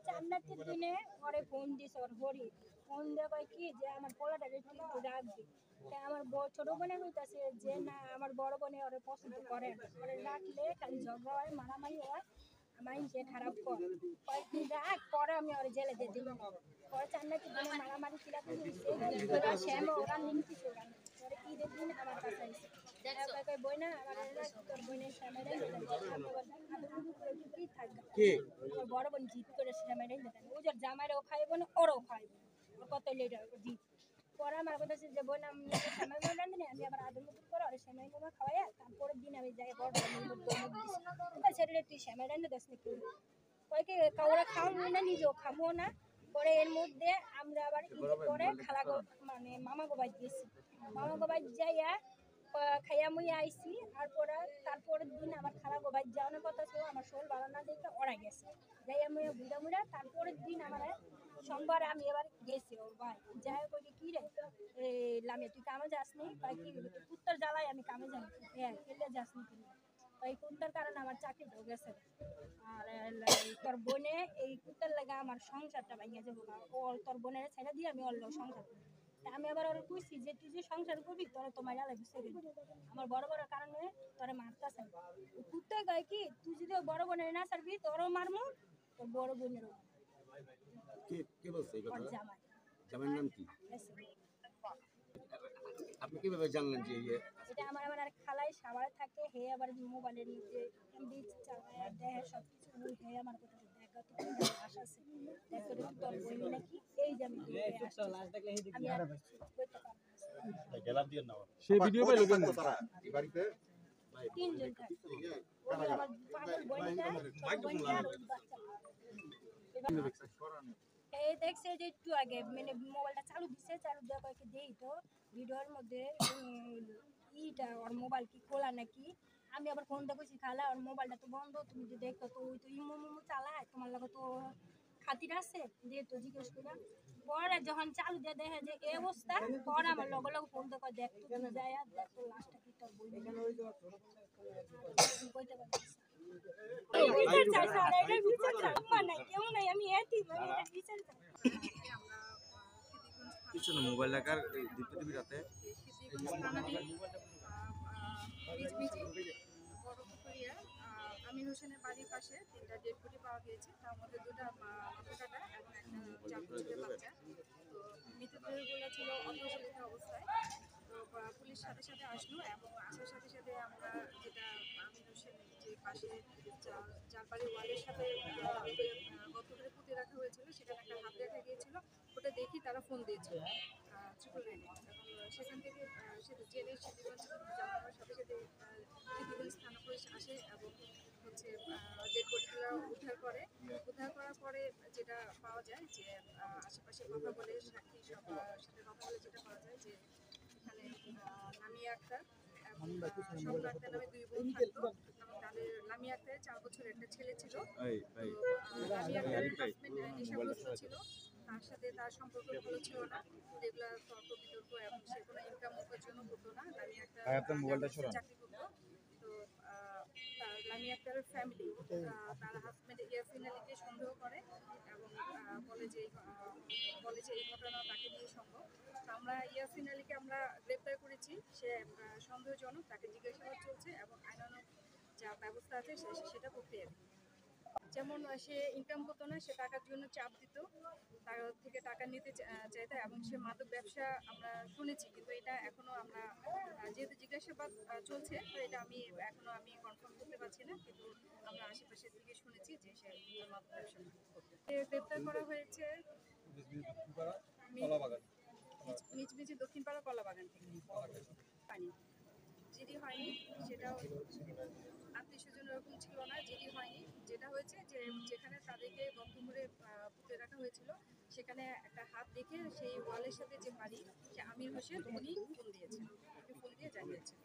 চান্নাতির দিনে ওরে ফোন দিছে ওর হরি ফোন দিয়ে কয় কি যে আমার পোলাটাকে একটু রাখবি তা আমার ছোট বোনে কইতাছে যে না আমার বড় বোনে ওরে পছন্দ করে ওরে রাখলে খালি ঝগড়া হয় মারামারি হয় মাইন্ডে খারাপ কর কয়েকদিন রাখ পরে আমি ওরে জেলে দিয়ে দিব পরে চান্নাতির দিনে মারামারি কিলাতে হইছে শ্যাম ওরা নিমতি ওরা পরে ঈদের দিন আমার কাছে আইছে কয় বই না আমার তোর বোনের সামনে কি থাকবে আমার বড় বোন জিত করে শ্যামের ও যার জামাইরাও খাইব না ওরাও খাইব ওর কত লেটার জিত পরে আমার কথা যে বোন আমি শ্যামের মনে রান্ধি আমি আবার আদর মতো করে ওরা শ্যামের মোমা খাওয়াই তারপরের দিন আমি যাই বড় বোন সেটা তুই শ্যামের রান্ধে দেখ নাকি কয়েকে কাউরা খাওয়াবো না নিজেও খাবো না পরে এর মধ্যে আমরা আবার ঈদের পরে খালা মানে মামা গোবাই দিয়েছি মামা গোবাই যাইয়া খাইয়া মুইয়া আইসি আর পরে তারপরের দিন আমার খালা গোবাই যাওয়ানোর কথা ছিল আমার শরীর ভালো না দেখে ওরা গেছে যাইয়া মুইয়া বুড়া মুড়া তারপরের দিন আমার সোমবার আমি এবার গেছি ওর ভাই যাই কই কি রে লামিয়া তুই কামে যাস নি কি কুত্তার জ্বালায় আমি কামে যাই হ্যাঁ খেলে যাস নি তুই ওই কুত্তার কারণে আমার চাকরিটাও গেছে আর তোর বোনে এই কুত্তার লাগা আমার সংসারটা ভাঙিয়া যাবো তোর বোনের ছেড়ে দিয়ে আমি ওর সংসার করি আমি আবার ওরা কইছি যে তুই যে সংসার করবি তোরা তোমার আলাদা আমার বড় বড় কারণে তোরা মারতাছে কুত্তা গায় কি তুই যদি বড় বোনের না ছাড়বি তোরও মারমু তোর বড় বোনেরও কে বলছে এই কথা জামাইয়ের নাম কি আপনি কিভাবে জানলেন যে এটা আমার আবার আর খালাই সাবারে থাকে হে আবার মোবাইলের মধ্যে এমবি চালায় দেখে সবকিছু হে আমার কথা দেখা তো আশা আছে দেখো তোর বই নাকি এই যে আমি লাস্ট দেখলে এই দেখি আর গেলাম দিয়ে নাও সেই ভিডিও পাইলো কেন তারা এই বাড়িতে তিনজন থাকে আমার পাগল বইটা এই দেখছে যে একটু আগে মানে মোবাইলটা চালু দিছে চালু দেওয়া কয়েকটা দেই তো ভিডিওর মধ্যে ইটা ওর মোবাইল কি খোলা নাকি আমি আবার ফোনটা কইছি খালা ওর মোবাইলটা তো বন্ধ তুমি তো দেখো তো ওই তো ইমো মোমো চালায় তোমার লাগে তো খাতির আছে দিয়ে তো জিজ্ঞেস করা পরে যখন চালু দিয়ে দেখে যে এই অবস্থা পরে আমার লগে লগে ফোন তো দেখ তো তুমি যাই আর দেখ তো লাস্টটা কি তোর বই কইতে পারছিস বিচার চাই স্যার এটা বিচার চাই মানে কেউ নাই আমি এতি মানে এটা বিচার চাই কিছু না মোবাইল রাখার দীপ্তি টিভি রাতে আমির হোসেনের বাড়ির পাশে 3টা ডেড বডি পাওয়া গিয়েছে তার মধ্যে 2টা মাথাকাটা এবং একটা 4 বছরের বাচ্চা তো মৃতদেহগুলো ছিল অন্তর্জলিত অবস্থায় তো পুলিশ সাথে সাথে আসলো এবং আসার সাথে সাথে আমরা যেটা আমির হোসেন যে পাশে যার বাড়ির ওয়ালের সাথে গত করে পুঁতে রাখা হয়েছিল সেখানে একটা হাত দেখা গিয়েছিল ওটা দেখি তারা ফোন দিয়েছিল ট্রিপল 9 এবং সেখান থেকে সেটা জেনে সিদ্ধিগঞ্জ জানানোর সাথে সাথে সিদ্ধিগঞ্জ থানা পুলিশ আসে এবং হচ্ছে ডেড বডিগুলো উদ্ধার করার পরে যেটা পাওয়া যায় যে আশেপাশে কথা বলে সাক্ষী সাথে কথা বলে যেটা পাওয়া যায় যে এখানে লামিয়া আক্তার এবং শম্পা আক্তার নামে 2 বোন থাকতো এবং তাদের লামিয়া আক্তারের 4 বছরের একটা ছেলে ছিল লামিয়া আক্তারের হাজবেন্ড নেশাগ্রস্ত ছিল তার সাথে তার সম্পর্ক ভালো ছিল না রেগুলার তর্ক বিতর্ক এবং সে কোনো ইনকাম জন্য হতো না লামিয়া আক্তার চাকরি করতো তো লামিয়া আক্তারের ফ্যামিলি তার হাজবেন্ড ইয়াসিন আলীকে সন্দেহ করে এবং বলে যে এই ঘটনা তাকে দিয়ে সম্ভব আমরা ইয়াসিন আলীকে আমরা গ্রেপ্তার করেছি সে সন্দেহজনক তাকে জিজ্ঞাসাবাদ চলছে এবং আইনানুগ যা ব্যবস্থা আছে সেটা প্রক্রিয়াধীন যেমন সে ইনকাম করতো না সে টাকার জন্য চাপ দিত তার থেকে টাকা নিতে চাইতো এবং সে মাদক ব্যবসা আমরা শুনেছি কিন্তু এটা এখনো আমরা যেহেতু জিজ্ঞাসাবাদ চলছে তো এটা আমি কনফার্ম করতে পারছি না কিন্তু আমরা আশেপাশে থেকে শুনেছি যে সে মাদক ব্যবসা গ্রেপ্তার করা হয়েছে মিচমিচি দক্ষিণপাড়া কলাবাগান থেকে পানি জিডি হয়নি সেটা আত্মীয় স্বজন এরকম ছিল না জিডি হয়নি যেটা হয়েছে যে যেখানে তাদেরকে বন্ধ করে পুঁতে রাখা হয়েছিল সেখানে একটা হাত দেখে সেই ওয়ালের সাথে যে বাড়ি সে আমির হোসেন উনি ফোন দিয়েছেন ফোন দিয়ে জানিয়েছেন।